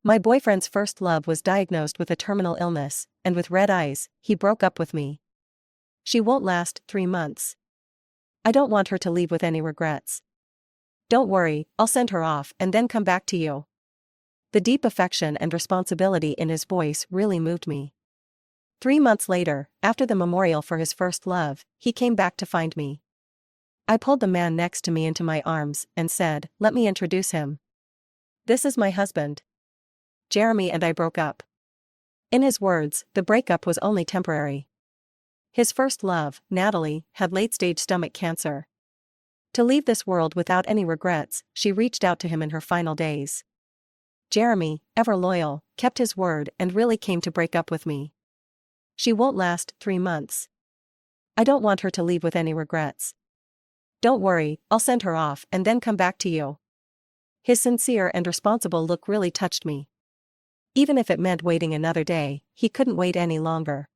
My boyfriend's first love was diagnosed with a terminal illness, and with red eyes, he broke up with me. She won't last 3 months. I don't want her to leave with any regrets. Don't worry, I'll send her off and then come back to you. The deep affection and responsibility in his voice really moved me. 3 months later, after the memorial for his first love, he came back to find me. I pulled the man next to me into my arms and said, "Let me introduce him. This is my husband. Jeremy and I broke up." In his words, the breakup was only temporary. His first love, Natalie, had late-stage stomach cancer. To leave this world without any regrets, she reached out to him in her final days. Jeremy, ever loyal, kept his word and really came to break up with me. She won't last 3 months. I don't want her to leave with any regrets. Don't worry, I'll send her off and then come back to you. His sincere and responsible look really touched me. Even if it meant waiting another day, he couldn't wait any longer.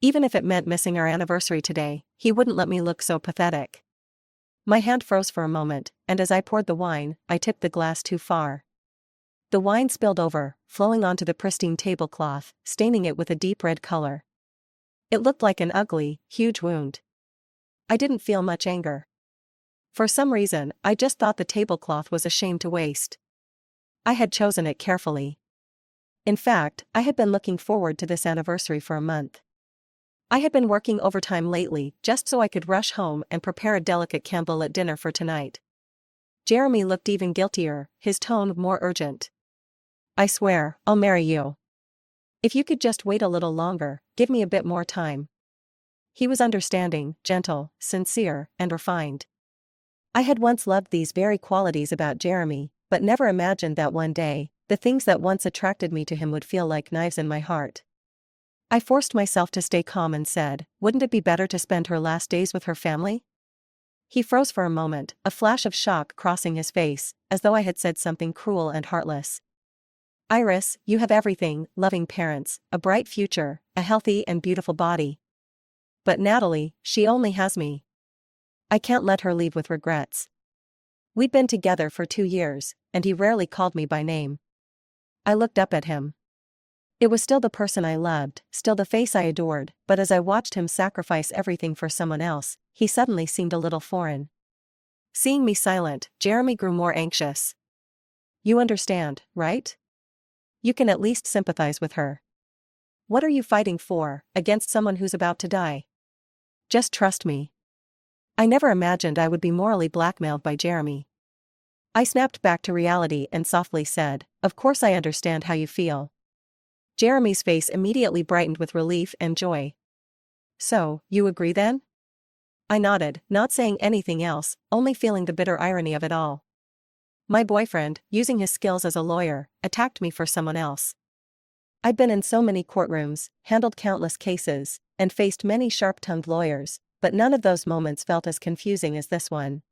Even if it meant missing our anniversary today, he wouldn't let me look so pathetic. My hand froze for a moment, and as I poured the wine, I tipped the glass too far. The wine spilled over, flowing onto the pristine tablecloth, staining it with a deep red color. It looked like an ugly, huge wound. I didn't feel much anger. For some reason, I just thought the tablecloth was a shame to waste. I had chosen it carefully. In fact, I had been looking forward to this anniversary for a month. I had been working overtime lately just so I could rush home and prepare a delicate candlelit dinner for tonight. Jeremy looked even guiltier, his tone more urgent. "I swear, I'll marry you. If you could just wait a little longer, give me a bit more time." He was understanding, gentle, sincere, and refined. I had once loved these very qualities about Jeremy, but never imagined that one day, the things that once attracted me to him would feel like knives in my heart. I forced myself to stay calm and said, "Wouldn't it be better to spend her last days with her family?" He froze for a moment, a flash of shock crossing his face, as though I had said something cruel and heartless. "Iris, you have everything: loving parents, a bright future, a healthy and beautiful body. But Natalie, she only has me. I can't let her leave with regrets." We'd been together for 2 years, and he rarely called me by name. I looked up at him. It was still the person I loved, still the face I adored, but as I watched him sacrifice everything for someone else, he suddenly seemed a little foreign. Seeing me silent, Jeremy grew more anxious. "You understand, right? You can at least sympathize with her. What are you fighting for, against someone who's about to die? Just trust me." I never imagined I would be morally blackmailed by Jeremy. I snapped back to reality and softly said, "Of course I understand how you feel." Jeremy's face immediately brightened with relief and joy. "So, you agree then?" I nodded, not saying anything else, only feeling the bitter irony of it all. My boyfriend, using his skills as a lawyer, attacked me for someone else. I'd been in so many courtrooms, handled countless cases, and faced many sharp-tongued lawyers, but none of those moments felt as confusing as this one.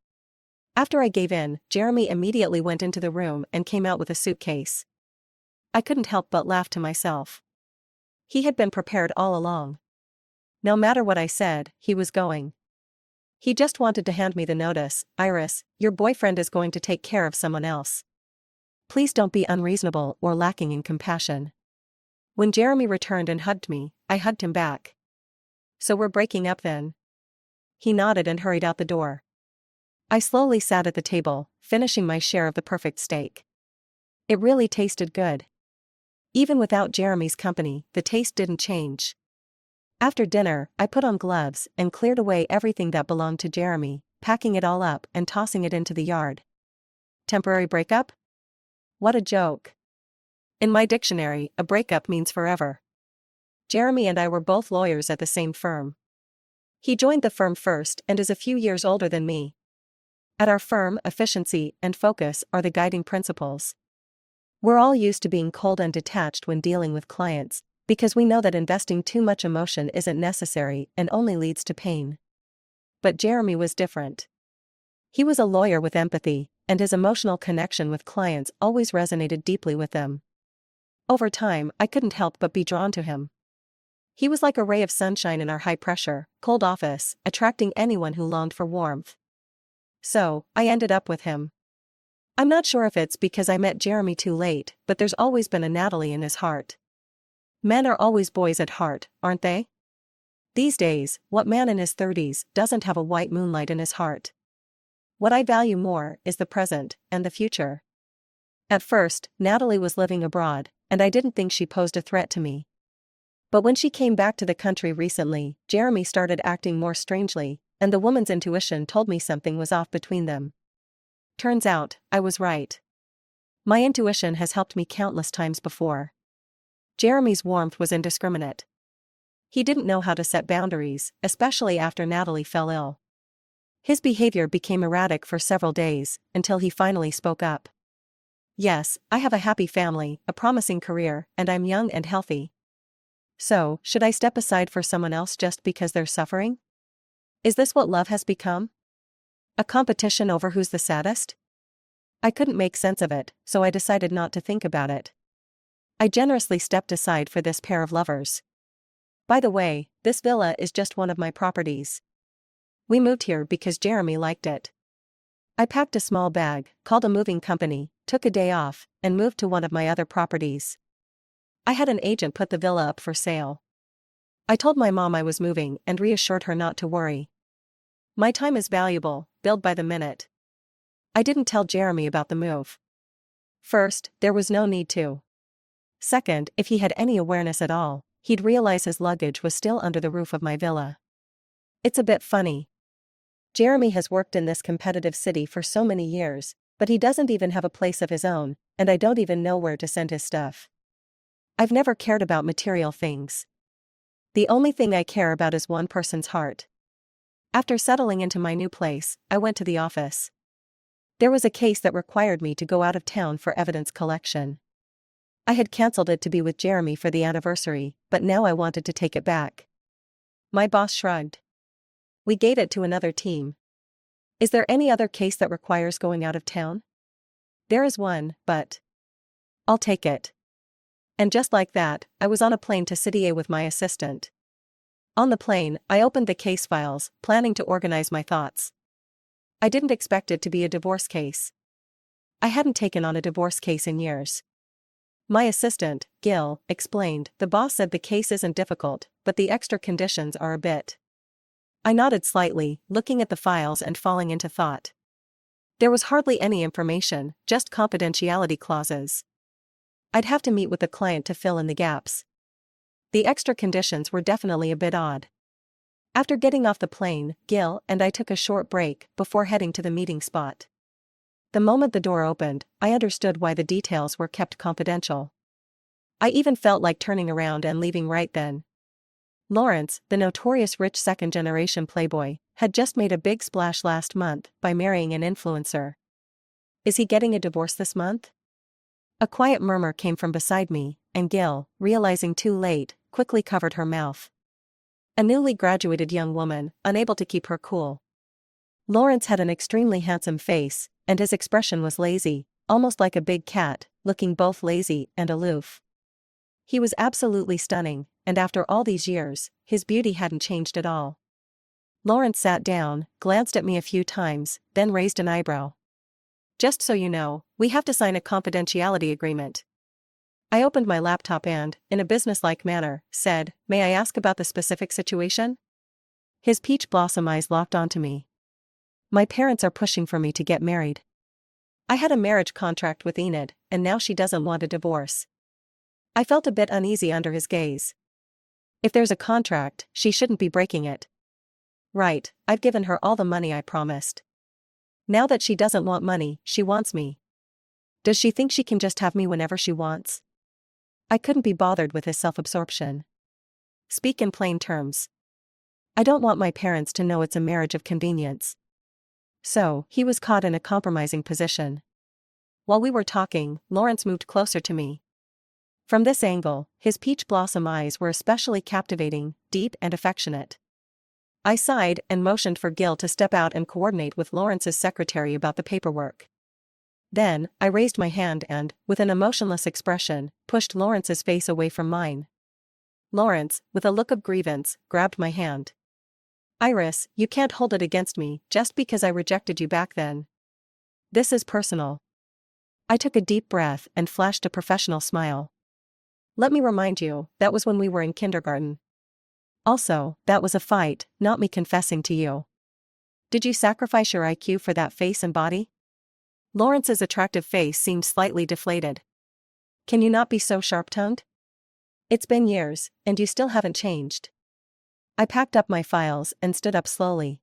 After I gave in, Jeremy immediately went into the room and came out with a suitcase. I couldn't help but laugh to myself. He had been prepared all along. No matter what I said, he was going. He just wanted to hand me the notice: "Iris, your boyfriend is going to take care of someone else. Please don't be unreasonable or lacking in compassion." When Jeremy returned and hugged me, I hugged him back. "So we're breaking up then?" He nodded and hurried out the door. I slowly sat at the table, finishing my share of the perfect steak. It really tasted good. Even without Jeremy's company, the taste didn't change. After dinner, I put on gloves and cleared away everything that belonged to Jeremy, packing it all up and tossing it into the yard. Temporary breakup? What a joke. In my dictionary, a breakup means forever. Jeremy and I were both lawyers at the same firm. He joined the firm first and is a few years older than me. At our firm, efficiency and focus are the guiding principles. We're all used to being cold and detached when dealing with clients, because we know that investing too much emotion isn't necessary and only leads to pain. But Jeremy was different. He was a lawyer with empathy, and his emotional connection with clients always resonated deeply with them. Over time, I couldn't help but be drawn to him. He was like a ray of sunshine in our high-pressure, cold office, attracting anyone who longed for warmth. So, I ended up with him. I'm not sure if it's because I met Jeremy too late, but there's always been a Natalie in his heart. Men are always boys at heart, aren't they? These days, what man in his 30s doesn't have a white moonlight in his heart? What I value more is the present and the future. At first, Natalie was living abroad, and I didn't think she posed a threat to me. But when she came back to the country recently, Jeremy started acting more strangely, and the woman's intuition told me something was off between them. Turns out, I was right. My intuition has helped me countless times before. Jeremy's warmth was indiscriminate. He didn't know how to set boundaries, especially after Natalie fell ill. His behavior became erratic for several days, until he finally spoke up. Yes, I have a happy family, a promising career, and I'm young and healthy. So, should I step aside for someone else just because they're suffering? Is this what love has become? A competition over who's the saddest? I couldn't make sense of it, so I decided not to think about it. I generously stepped aside for this pair of lovers. By the way, this villa is just one of my properties. We moved here because Jeremy liked it. I packed a small bag, called a moving company, took a day off, and moved to one of my other properties. I had an agent put the villa up for sale. I told my mom I was moving and reassured her not to worry. My time is valuable, billed by the minute. I didn't tell Jeremy about the move. First, there was no need to. Second, if he had any awareness at all, he'd realize his luggage was still under the roof of my villa. It's a bit funny. Jeremy has worked in this competitive city for so many years, but he doesn't even have a place of his own, and I don't even know where to send his stuff. I've never cared about material things. The only thing I care about is one person's heart. After settling into my new place, I went to the office. There was a case that required me to go out of town for evidence collection. I had cancelled it to be with Jeremy for the anniversary, but now I wanted to take it back. My boss shrugged. We gave it to another team. Is there any other case that requires going out of town? There is one, but I'll take it. And just like that, I was on a plane to City A with my assistant. On the plane, I opened the case files, planning to organize my thoughts. I didn't expect it to be a divorce case. I hadn't taken on a divorce case in years. My assistant, Gil, explained, the boss said the case isn't difficult, but the extra conditions are a bit. I nodded slightly, looking at the files and falling into thought. There was hardly any information, just confidentiality clauses. I'd have to meet with the client to fill in the gaps. The extra conditions were definitely a bit odd. After getting off the plane, Gil and I took a short break before heading to the meeting spot. The moment the door opened, I understood why the details were kept confidential. I even felt like turning around and leaving right then. Lawrence, the notorious rich second-generation playboy, had just made a big splash last month by marrying an influencer. Is he getting a divorce this month? A quiet murmur came from beside me, and Gil, realizing too late, quickly covered her mouth. A newly graduated young woman, unable to keep her cool. Lawrence had an extremely handsome face, and his expression was lazy, almost like a big cat, looking both lazy and aloof. He was absolutely stunning, and after all these years, his beauty hadn't changed at all. Lawrence sat down, glanced at me a few times, then raised an eyebrow. Just so you know, we have to sign a confidentiality agreement. I opened my laptop and, in a businesslike manner, said, "May I ask about the specific situation?" His peach blossom eyes locked onto me. My parents are pushing for me to get married. I had a marriage contract with Enid, and now she doesn't want a divorce. I felt a bit uneasy under his gaze. If there's a contract, she shouldn't be breaking it. Right, I've given her all the money I promised. Now that she doesn't want money, she wants me. Does she think she can just have me whenever she wants? I couldn't be bothered with his self-absorption. Speak in plain terms. I don't want my parents to know it's a marriage of convenience. So, he was caught in a compromising position. While we were talking, Lawrence moved closer to me. From this angle, his peach blossom eyes were especially captivating, deep and affectionate. I sighed and motioned for Gil to step out and coordinate with Lawrence's secretary about the paperwork. Then, I raised my hand and, with an emotionless expression, pushed Lawrence's face away from mine. Lawrence, with a look of grievance, grabbed my hand. "Iris, you can't hold it against me just because I rejected you back then. This is personal. I took a deep breath and flashed a professional smile. Let me remind you, that was when we were in kindergarten. Also, that was a fight, not me confessing to you. Did you sacrifice your IQ for that face and body? Lawrence's attractive face seemed slightly deflated. Can you not be so sharp-tongued? It's been years, and you still haven't changed. I packed up my files and stood up slowly.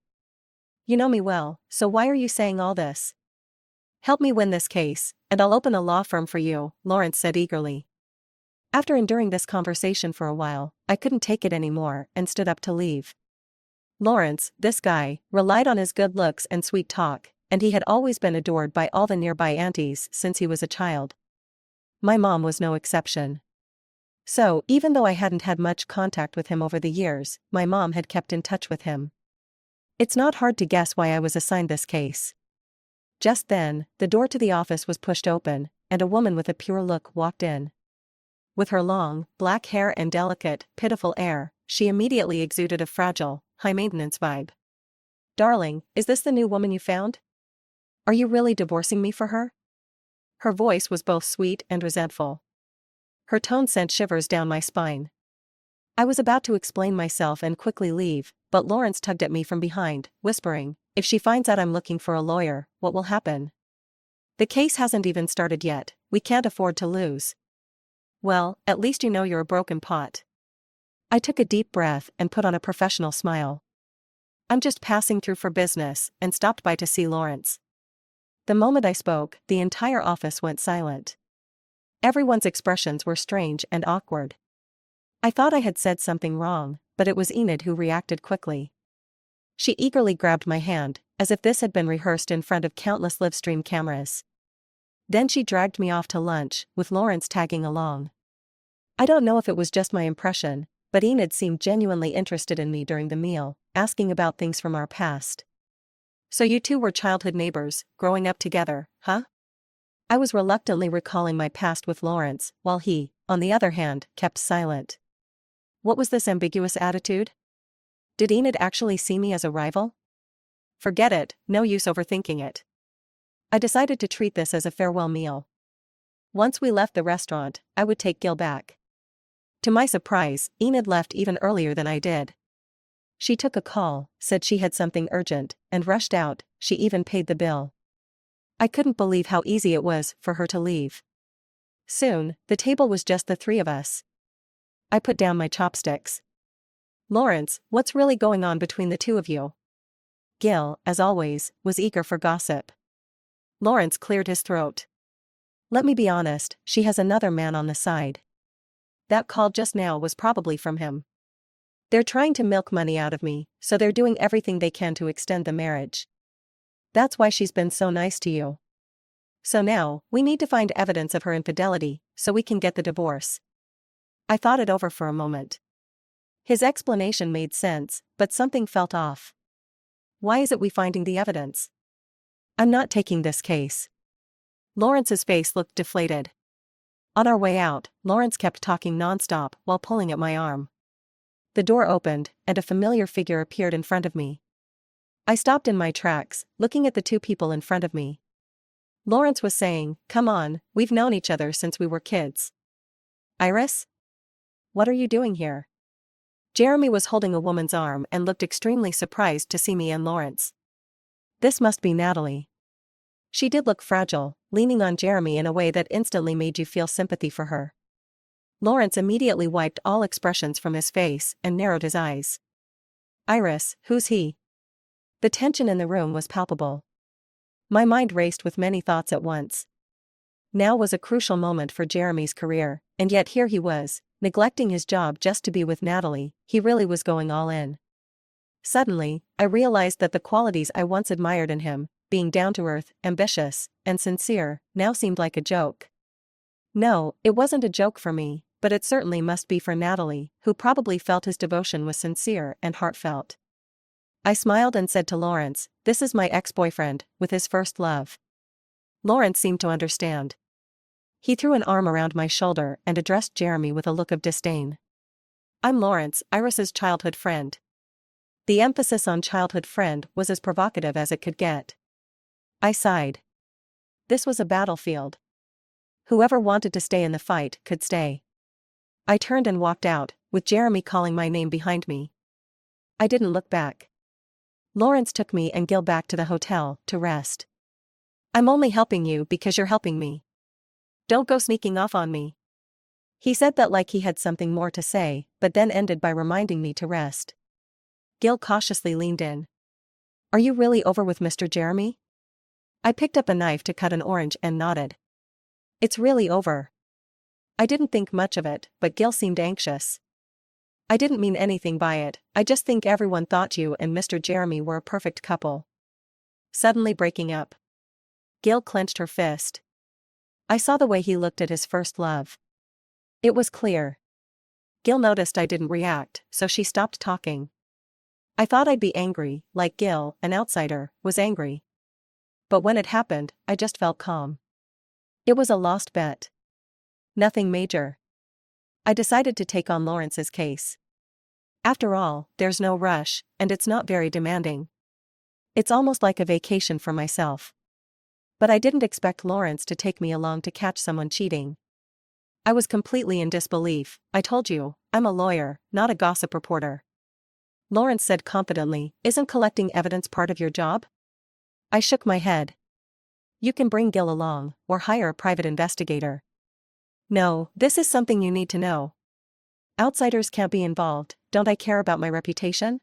You know me well, so why are you saying all this? Help me win this case, and I'll open a law firm for you, Lawrence said eagerly. After enduring this conversation for a while, I couldn't take it anymore and stood up to leave. Lawrence, this guy, relied on his good looks and sweet talk, and he had always been adored by all the nearby aunties since he was a child. My mom was no exception. So, even though I hadn't had much contact with him over the years, my mom had kept in touch with him. It's not hard to guess why I was assigned this case. Just then, the door to the office was pushed open, and a woman with a pure look walked in. With her long, black hair and delicate, pitiful air, she immediately exuded a fragile, high-maintenance vibe. Darling, is this the new woman you found? Are you really divorcing me for her? Her voice was both sweet and resentful. Her tone sent shivers down my spine. I was about to explain myself and quickly leave, but Lawrence tugged at me from behind, whispering, if she finds out I'm looking for a lawyer, what will happen? The case hasn't even started yet, we can't afford to lose. Well, at least you know you're a broken pot. I took a deep breath and put on a professional smile. I'm just passing through for business and stopped by to see Lawrence. The moment I spoke, the entire office went silent. Everyone's expressions were strange and awkward. I thought I had said something wrong, but it was Enid who reacted quickly. She eagerly grabbed my hand, as if this had been rehearsed in front of countless live-stream cameras. Then she dragged me off to lunch, with Lawrence tagging along. I don't know if it was just my impression, but Enid seemed genuinely interested in me during the meal, asking about things from our past. So you two were childhood neighbors, growing up together, huh? I was reluctantly recalling my past with Lawrence, while he, on the other hand, kept silent. What was this ambiguous attitude? Did Enid actually see me as a rival? Forget it, no use overthinking it. I decided to treat this as a farewell meal. Once we left the restaurant, I would take Gil back. To my surprise, Enid left even earlier than I did. She took a call, said she had something urgent, and rushed out. She even paid the bill. I couldn't believe how easy it was for her to leave. Soon, the table was just the three of us. I put down my chopsticks. Lawrence, what's really going on between the two of you? Gil, as always, was eager for gossip. Lawrence cleared his throat. Let me be honest, she has another man on the side. That call just now was probably from him. They're trying to milk money out of me, so they're doing everything they can to extend the marriage. That's why she's been so nice to you. So now, we need to find evidence of her infidelity, so we can get the divorce. I thought it over for a moment. His explanation made sense, but something felt off. Why isn't we finding the evidence? I'm not taking this case. Lawrence's face looked deflated. On our way out, Lawrence kept talking nonstop while pulling at my arm. The door opened, and a familiar figure appeared in front of me. I stopped in my tracks, looking at the two people in front of me. Lawrence was saying, come on, we've known each other since we were kids. Iris? What are you doing here? Jeremy was holding a woman's arm and looked extremely surprised to see me and Lawrence. This must be Natalie. She did look fragile, leaning on Jeremy in a way that instantly made you feel sympathy for her. Lawrence immediately wiped all expressions from his face and narrowed his eyes. Iris, who's he? The tension in the room was palpable. My mind raced with many thoughts at once. Now was a crucial moment for Jeremy's career, and yet here he was, neglecting his job just to be with Natalie. He really was going all in. Suddenly, I realized that the qualities I once admired in him, being down-to-earth, ambitious, and sincere, now seemed like a joke. No, it wasn't a joke for me, but it certainly must be for Natalie, who probably felt his devotion was sincere and heartfelt. I smiled and said to Lawrence, this is my ex-boyfriend, with his first love. Lawrence seemed to understand. He threw an arm around my shoulder and addressed Jeremy with a look of disdain. I'm Lawrence, Iris's childhood friend. The emphasis on childhood friend was as provocative as it could get. I sighed. This was a battlefield. Whoever wanted to stay in the fight could stay. I turned and walked out, with Jeremy calling my name behind me. I didn't look back. Lawrence took me and Gil back to the hotel to rest. I'm only helping you because you're helping me. Don't go sneaking off on me. He said that like he had something more to say, but then ended by reminding me to rest. Gil cautiously leaned in. Are you really over with Mr. Jeremy? I picked up a knife to cut an orange and nodded. It's really over. I didn't think much of it, but Gil seemed anxious. I didn't mean anything by it, I just think everyone thought you and Mr. Jeremy were a perfect couple. Suddenly breaking up. Gil clenched her fist. I saw the way he looked at his first love. It was clear. Gil noticed I didn't react, so she stopped talking. I thought I'd be angry, like Gil, an outsider, was angry. But when it happened, I just felt calm. It was a lost bet. Nothing major. I decided to take on Lawrence's case. After all, there's no rush, and it's not very demanding. It's almost like a vacation for myself. But I didn't expect Lawrence to take me along to catch someone cheating. I was completely in disbelief. I told you, I'm a lawyer, not a gossip reporter. Lawrence said confidently, isn't collecting evidence part of your job? I shook my head. You can bring Gil along, or hire a private investigator. No, this is something you need to know. Outsiders can't be involved, don't I care about my reputation?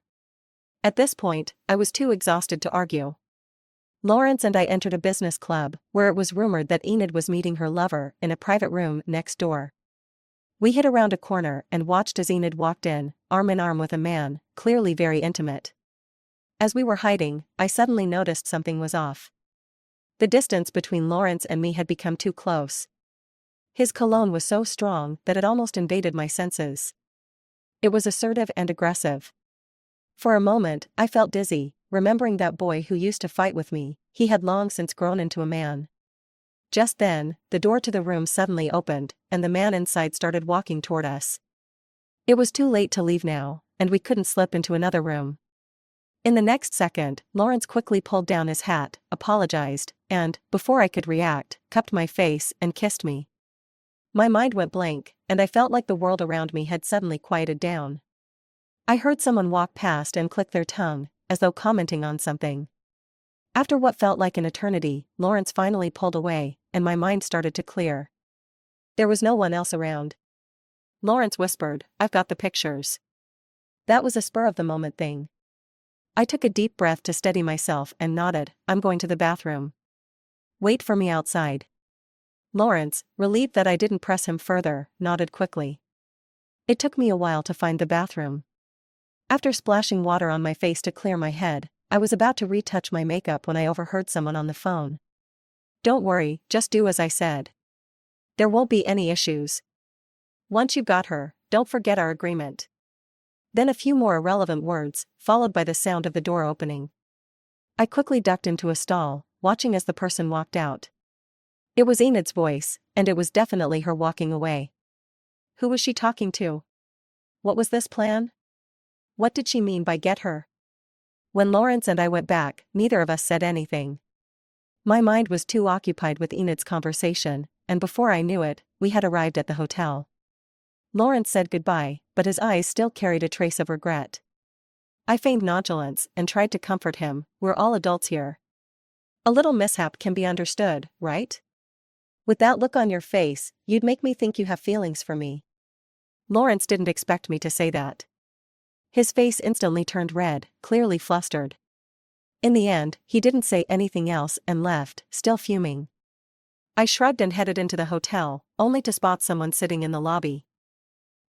At this point, I was too exhausted to argue. Lawrence and I entered a business club, where it was rumored that Enid was meeting her lover in a private room next door. We hid around a corner and watched as Enid walked in, arm in arm with a man, clearly very intimate. As we were hiding, I suddenly noticed something was off. The distance between Lawrence and me had become too close. His cologne was so strong that it almost invaded my senses. It was assertive and aggressive. For a moment, I felt dizzy, remembering that boy who used to fight with me. He had long since grown into a man. Just then, the door to the room suddenly opened, and the man inside started walking toward us. It was too late to leave now, and we couldn't slip into another room. In the next second, Lawrence quickly pulled down his hat, apologized, and, before I could react, cupped my face and kissed me. My mind went blank, and I felt like the world around me had suddenly quieted down. I heard someone walk past and click their tongue, as though commenting on something. After what felt like an eternity, Lawrence finally pulled away, and my mind started to clear. There was no one else around. Lawrence whispered, I've got the pictures. That was a spur-of-the-moment thing. I took a deep breath to steady myself and nodded, I'm going to the bathroom. Wait for me outside. Lawrence, relieved that I didn't press him further, nodded quickly. It took me a while to find the bathroom. After splashing water on my face to clear my head, I was about to retouch my makeup when I overheard someone on the phone. Don't worry, just do as I said. There won't be any issues. Once you've got her, don't forget our agreement. Then a few more irrelevant words, followed by the sound of the door opening. I quickly ducked into a stall, watching as the person walked out. It was Enid's voice, and it was definitely her walking away. Who was she talking to? What was this plan? What did she mean by get her? When Lawrence and I went back, neither of us said anything. My mind was too occupied with Enid's conversation, and before I knew it, we had arrived at the hotel. Lawrence said goodbye, but his eyes still carried a trace of regret. I feigned nonchalance and tried to comfort him, we're all adults here. A little mishap can be understood, right? With that look on your face, you'd make me think you have feelings for me. Lawrence didn't expect me to say that. His face instantly turned red, clearly flustered. In the end, he didn't say anything else and left, still fuming. I shrugged and headed into the hotel, only to spot someone sitting in the lobby.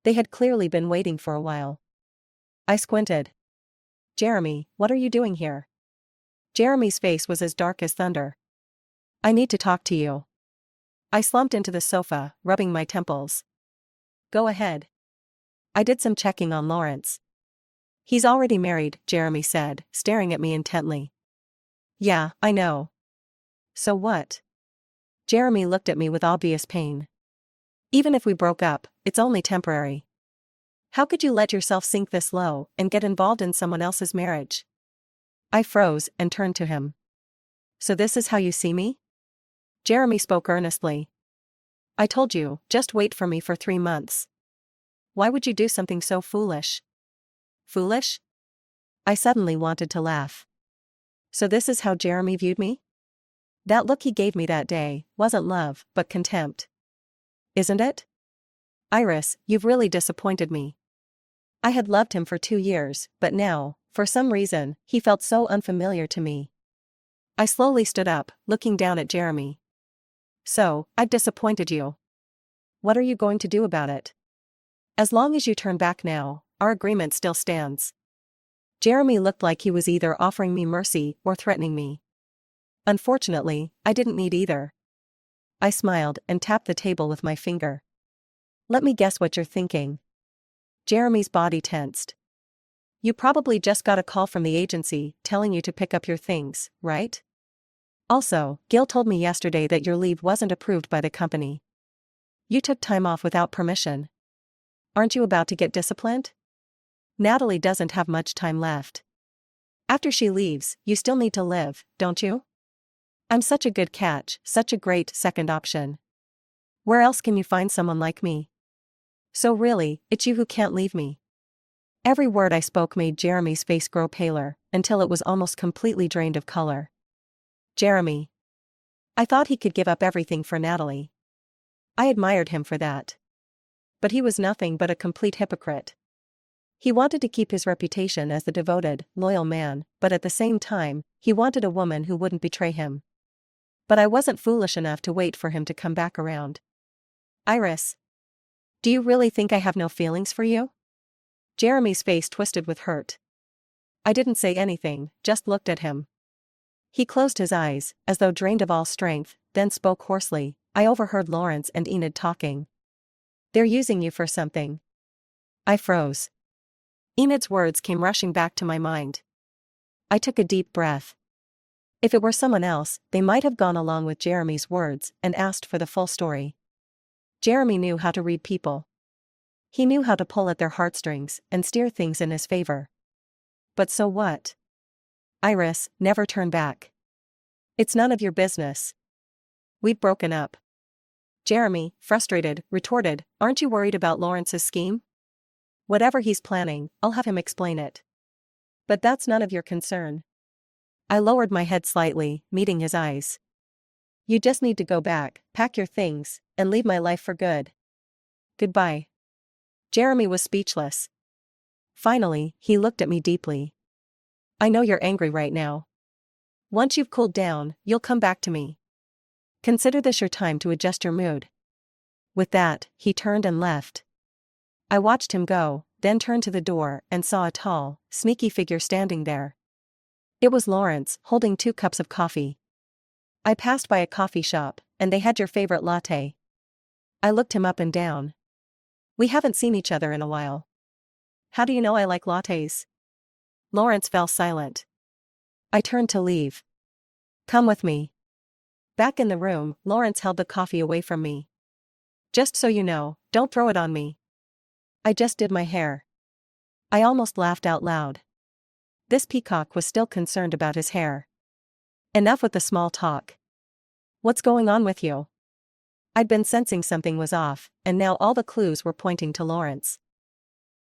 They had clearly been waiting for a while. I squinted. Jeremy, what are you doing here? Jeremy's face was as dark as thunder. I need to talk to you. I slumped into the sofa, rubbing my temples. Go ahead. I did some checking on Lawrence. He's already married, Jeremy said, staring at me intently. Yeah, I know. So what? Jeremy looked at me with obvious pain. Even if we broke up, it's only temporary. How could you let yourself sink this low and get involved in someone else's marriage? I froze and turned to him. So this is how you see me? Jeremy spoke earnestly. I told you, just wait for me for 3 months. Why would you do something so foolish? Foolish? I suddenly wanted to laugh. So this is how Jeremy viewed me? That look he gave me that day wasn't love, but contempt. Isn't it? Iris, you've really disappointed me. I had loved him for 2 years, but now, for some reason, he felt so unfamiliar to me. I slowly stood up, looking down at Jeremy. So, I've disappointed you. What are you going to do about it? As long as you turn back now, our agreement still stands. Jeremy looked like he was either offering me mercy or threatening me. Unfortunately, I didn't need either. I smiled and tapped the table with my finger. Let me guess what you're thinking. Jeremy's body tensed. You probably just got a call from the agency telling you to pick up your things, right? Also, Gil told me yesterday that your leave wasn't approved by the company. You took time off without permission. Aren't you about to get disciplined? Natalie doesn't have much time left. After she leaves, you still need to live, don't you? I'm such a good catch, such a great second option. Where else can you find someone like me? So really, it's you who can't leave me. Every word I spoke made Jeremy's face grow paler, until it was almost completely drained of color. Jeremy. I thought he could give up everything for Natalie. I admired him for that. But he was nothing but a complete hypocrite. He wanted to keep his reputation as the devoted, loyal man, but at the same time, he wanted a woman who wouldn't betray him. But I wasn't foolish enough to wait for him to come back around. Iris. Do you really think I have no feelings for you? Jeremy's face twisted with hurt. I didn't say anything, just looked at him. He closed his eyes, as though drained of all strength, then spoke hoarsely. I overheard Lawrence and Enid talking. They're using you for something. I froze. Enid's words came rushing back to my mind. I took a deep breath. If it were someone else, they might have gone along with Jeremy's words and asked for the full story. Jeremy knew how to read people. He knew how to pull at their heartstrings and steer things in his favor. But so what? Iris, never turn back. It's none of your business. We've broken up. Jeremy, frustrated, retorted, aren't you worried about Lawrence's scheme? Whatever he's planning, I'll have him explain it. But that's none of your concern. I lowered my head slightly, meeting his eyes. You just need to go back, pack your things, and leave my life for good. Goodbye. Jeremy was speechless. Finally, he looked at me deeply. I know you're angry right now. Once you've cooled down, you'll come back to me. Consider this your time to adjust your mood. With that, he turned and left. I watched him go, then turned to the door and saw a tall, sneaky figure standing there. It was Lawrence, holding 2 cups of coffee. I passed by a coffee shop, and they had your favorite latte. I looked him up and down. We haven't seen each other in a while. How do you know I like lattes? Lawrence fell silent. I turned to leave. Come with me. Back in the room, Lawrence held the coffee away from me. Just so you know, don't throw it on me. I just did my hair. I almost laughed out loud. This peacock was still concerned about his hair. Enough with the small talk. What's going on with you? I'd been sensing something was off, and now all the clues were pointing to Lawrence.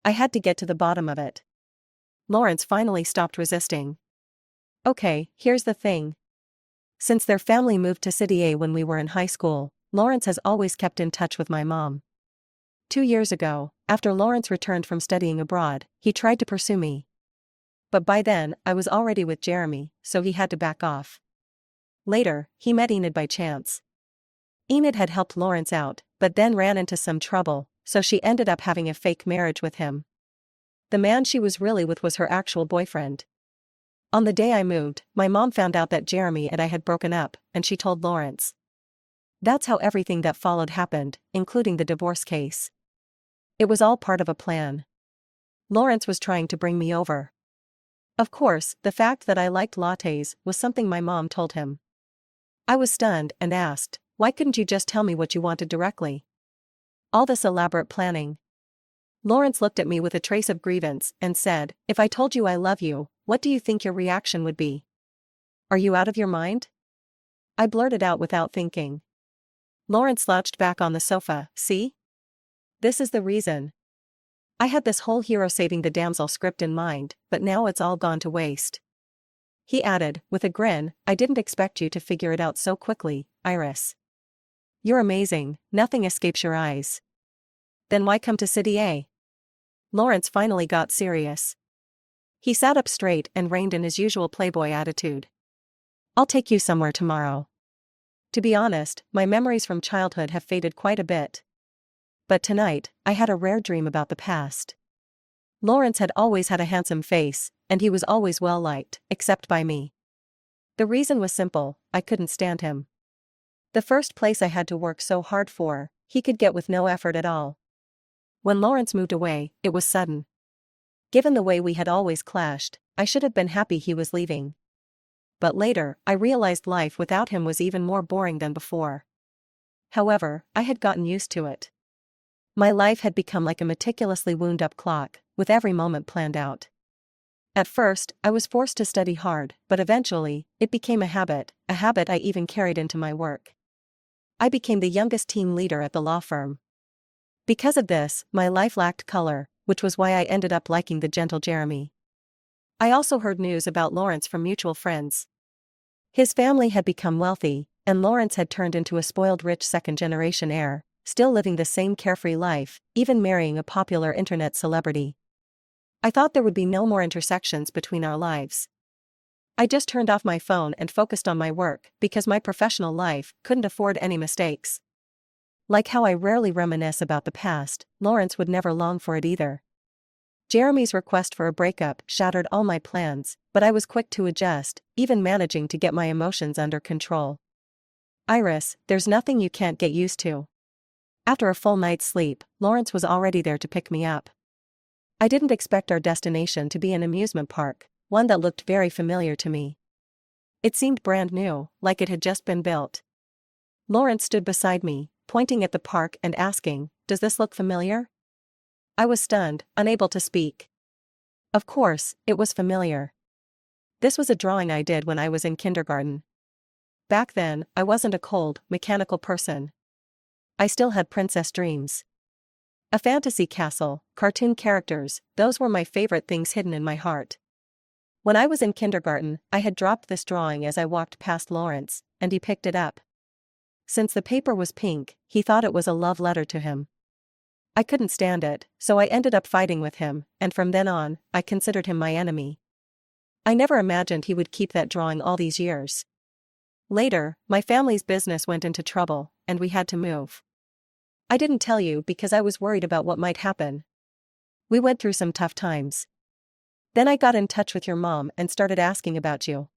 I had to get to the bottom of it. Lawrence finally stopped resisting. Okay, here's the thing. Since their family moved to City A when we were in high school, Lawrence has always kept in touch with my mom. 2 years ago, after Lawrence returned from studying abroad, he tried to pursue me. But by then, I was already with Jeremy, so he had to back off. Later, he met Enid by chance. Enid had helped Lawrence out, but then ran into some trouble, so she ended up having a fake marriage with him. The man she was really with was her actual boyfriend. On the day I moved, my mom found out that Jeremy and I had broken up, and she told Lawrence. That's how everything that followed happened, including the divorce case. It was all part of a plan. Lawrence was trying to bring me over. Of course, the fact that I liked lattes was something my mom told him. I was stunned and asked, why couldn't you just tell me what you wanted directly? All this elaborate planning. Lawrence looked at me with a trace of grievance and said, if I told you I love you, what do you think your reaction would be? Are you out of your mind? I blurted out without thinking. Lawrence slouched back on the sofa. See? This is the reason. I had this whole hero saving the damsel script in mind, but now it's all gone to waste. He added, with a grin, I didn't expect you to figure it out so quickly, Iris. You're amazing, nothing escapes your eyes. Then why come to City A? Lawrence finally got serious. He sat up straight and reined in his usual playboy attitude. I'll take you somewhere tomorrow. To be honest, my memories from childhood have faded quite a bit. But tonight, I had a rare dream about the past. Lawrence had always had a handsome face, and he was always well liked, except by me. The reason was simple, I couldn't stand him. The first place I had to work so hard for, he could get with no effort at all. When Lawrence moved away, it was sudden. Given the way we had always clashed, I should have been happy he was leaving. But later, I realized life without him was even more boring than before. However, I had gotten used to it. My life had become like a meticulously wound-up clock, with every moment planned out. At first, I was forced to study hard, but eventually, it became a habit I even carried into my work. I became the youngest team leader at the law firm. Because of this, my life lacked color, which was why I ended up liking the gentle Jeremy. I also heard news about Lawrence from mutual friends. His family had become wealthy, and Lawrence had turned into a spoiled rich second-generation heir, still living the same carefree life, even marrying a popular internet celebrity. I thought there would be no more intersections between our lives. I just turned off my phone and focused on my work because my professional life couldn't afford any mistakes. Like how I rarely reminisce about the past, Lawrence would never long for it either. Jeremy's request for a breakup shattered all my plans, but I was quick to adjust, even managing to get my emotions under control. Iris, there's nothing you can't get used to. After a full night's sleep, Lawrence was already there to pick me up. I didn't expect our destination to be an amusement park, one that looked very familiar to me. It seemed brand new, like it had just been built. Lawrence stood beside me, pointing at the park and asking, "Does this look familiar?" I was stunned, unable to speak. Of course, it was familiar. This was a drawing I did when I was in kindergarten. Back then, I wasn't a cold, mechanical person. I still had princess dreams. A fantasy castle, cartoon characters, those were my favorite things hidden in my heart. When I was in kindergarten, I had dropped this drawing as I walked past Lawrence, and he picked it up. Since the paper was pink, he thought it was a love letter to him. I couldn't stand it, so I ended up fighting with him, and from then on, I considered him my enemy. I never imagined he would keep that drawing all these years. Later, my family's business went into trouble, and we had to move. I didn't tell you because I was worried about what might happen. We went through some tough times. Then I got in touch with your mom and started asking about you.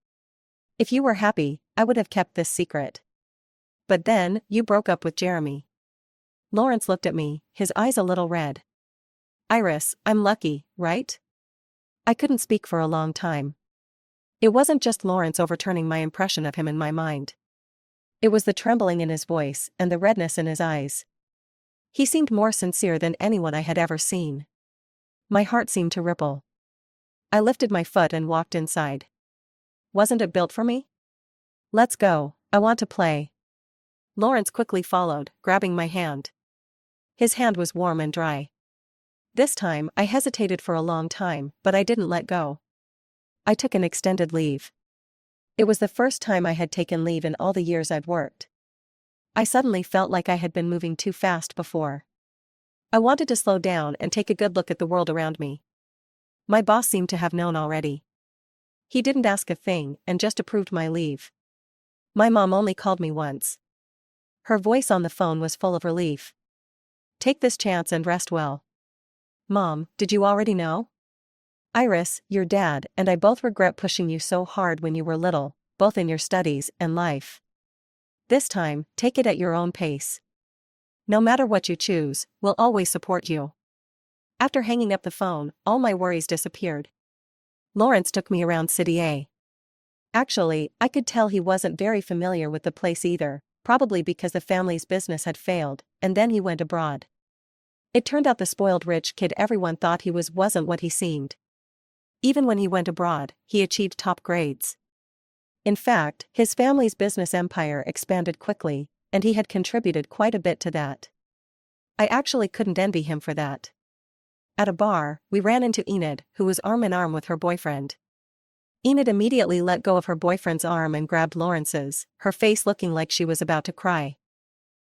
If you were happy, I would have kept this secret. But then, you broke up with Jeremy. Lawrence looked at me, his eyes a little red. Iris, I'm lucky, right? I couldn't speak for a long time. It wasn't just Lawrence overturning my impression of him in my mind. It was the trembling in his voice and the redness in his eyes. He seemed more sincere than anyone I had ever seen. My heart seemed to ripple. I lifted my foot and walked inside. Wasn't it built for me? Let's go, I want to play. Lawrence quickly followed, grabbing my hand. His hand was warm and dry. This time, I hesitated for a long time, but I didn't let go. I took an extended leave. It was the first time I had taken leave in all the years I'd worked. I suddenly felt like I had been moving too fast before. I wanted to slow down and take a good look at the world around me. My boss seemed to have known already. He didn't ask a thing and just approved my leave. My mom only called me once. Her voice on the phone was full of relief. Take this chance and rest well. Mom, did you already know? Iris, your dad and I both regret pushing you so hard when you were little, both in your studies and life. This time, take it at your own pace. No matter what you choose, we'll always support you. After hanging up the phone, all my worries disappeared. Lawrence took me around City A. Actually, I could tell he wasn't very familiar with the place either, probably because the family's business had failed, and then he went abroad. It turned out the spoiled rich kid everyone thought he was wasn't what he seemed. Even when he went abroad, he achieved top grades. In fact, his family's business empire expanded quickly, and he had contributed quite a bit to that. I actually couldn't envy him for that. At a bar, we ran into Enid, who was arm in arm with her boyfriend. Enid immediately let go of her boyfriend's arm and grabbed Lawrence's, her face looking like she was about to cry.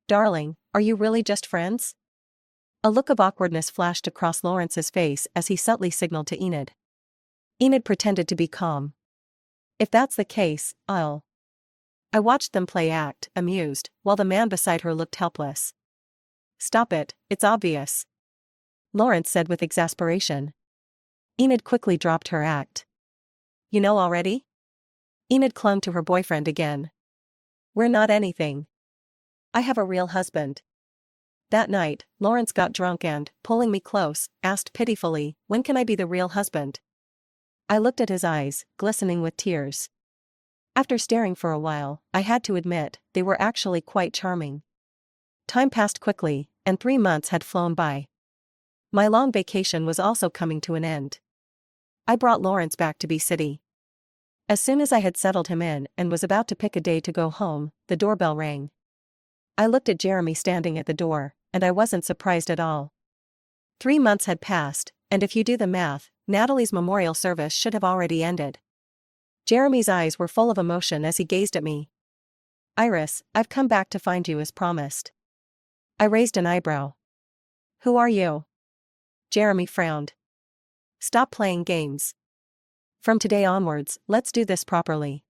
"Darling, are you really just friends?" A look of awkwardness flashed across Lawrence's face as he subtly signaled to Enid. Enid pretended to be calm. "If that's the case, I'll..." I watched them play act, amused, while the man beside her looked helpless. "Stop it, it's obvious," Lawrence said with exasperation. Enid quickly dropped her act. "You know already?" Enid clung to her boyfriend again. "We're not anything. I have a real husband." That night, Lawrence got drunk and, pulling me close, asked pitifully, "When can I be the real husband?" I looked at his eyes, glistening with tears. After staring for a while, I had to admit, they were actually quite charming. Time passed quickly, and 3 months had flown by. My long vacation was also coming to an end. I brought Lawrence back to B City. As soon as I had settled him in and was about to pick a day to go home, the doorbell rang. I looked at Jeremy standing at the door, and I wasn't surprised at all. 3 months had passed, and if you do the math, Natalie's memorial service should have already ended. Jeremy's eyes were full of emotion as he gazed at me. "Iris, I've come back to find you as promised." I raised an eyebrow. "Who are you?" Jeremy frowned. "Stop playing games. From today onwards, let's do this properly."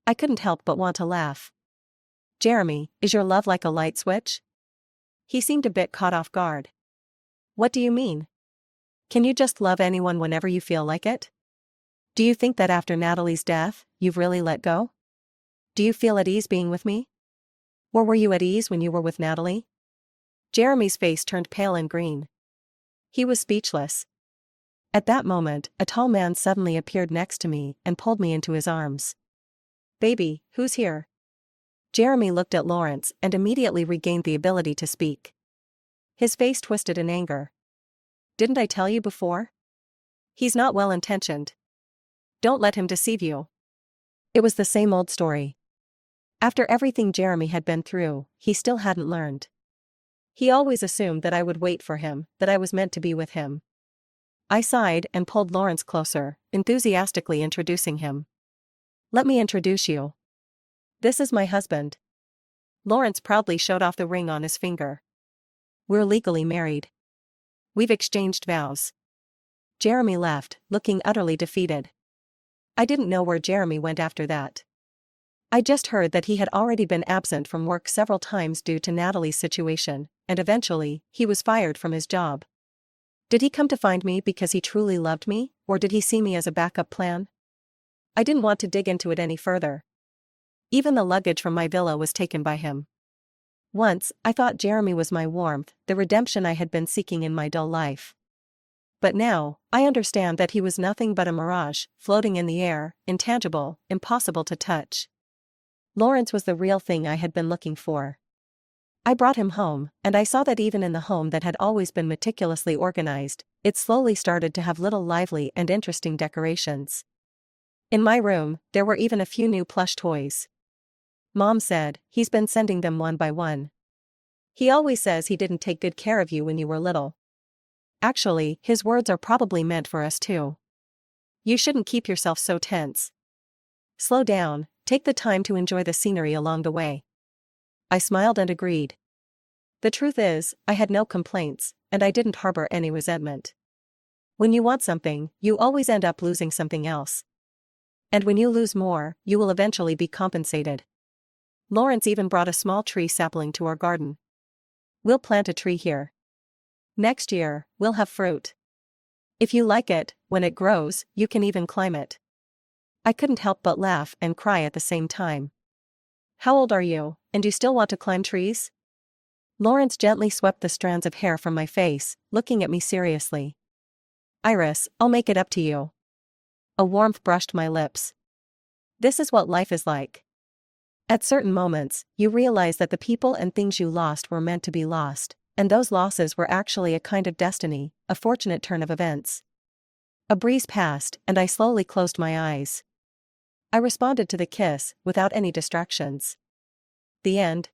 I couldn't help but want to laugh. "Jeremy, is your love like a light switch?" He seemed a bit caught off guard. "What do you mean? Can you just love anyone whenever you feel like it? Do you think that after Natalie's death, you've really let go? Do you feel at ease being with me? Or were you at ease when you were with Natalie?" Jeremy's face turned pale and green. He was speechless. At that moment, a tall man suddenly appeared next to me and pulled me into his arms. "Baby, who's here?" Jeremy looked at Lawrence and immediately regained the ability to speak. His face twisted in anger. "Didn't I tell you before? He's not well-intentioned. Don't let him deceive you." It was the same old story. After everything Jeremy had been through, he still hadn't learned. He always assumed that I would wait for him, that I was meant to be with him. I sighed and pulled Lawrence closer, enthusiastically introducing him. "Let me introduce you. This is my husband." Lawrence proudly showed off the ring on his finger. "We're legally married. We've exchanged vows." Jeremy left, looking utterly defeated. I didn't know where Jeremy went after that. I just heard that he had already been absent from work several times due to Natalie's situation, and eventually, he was fired from his job. Did he come to find me because he truly loved me, or did he see me as a backup plan? I didn't want to dig into it any further. Even the luggage from my villa was taken by him. Once, I thought Jeremy was my warmth, the redemption I had been seeking in my dull life. But now, I understand that he was nothing but a mirage, floating in the air, intangible, impossible to touch. Lawrence was the real thing I had been looking for. I brought him home, and I saw that even in the home that had always been meticulously organized, it slowly started to have little lively and interesting decorations. In my room, there were even a few new plush toys. Mom said, "He's been sending them one by one. He always says he didn't take good care of you when you were little." Actually, his words are probably meant for us too. You shouldn't keep yourself so tense. Slow down, take the time to enjoy the scenery along the way. I smiled and agreed. The truth is, I had no complaints, and I didn't harbor any resentment. When you want something, you always end up losing something else. And when you lose more, you will eventually be compensated. Lawrence even brought a small tree sapling to our garden. "We'll plant a tree here. Next year, we'll have fruit. If you like it, when it grows, you can even climb it." I couldn't help but laugh and cry at the same time. "How old are you, and you still want to climb trees?" Lawrence gently swept the strands of hair from my face, looking at me seriously. "Iris, I'll make it up to you." A warmth brushed my lips. This is what life is like. At certain moments, you realize that the people and things you lost were meant to be lost, and those losses were actually a kind of destiny, a fortunate turn of events. A breeze passed, and I slowly closed my eyes. I responded to the kiss, without any distractions. The end.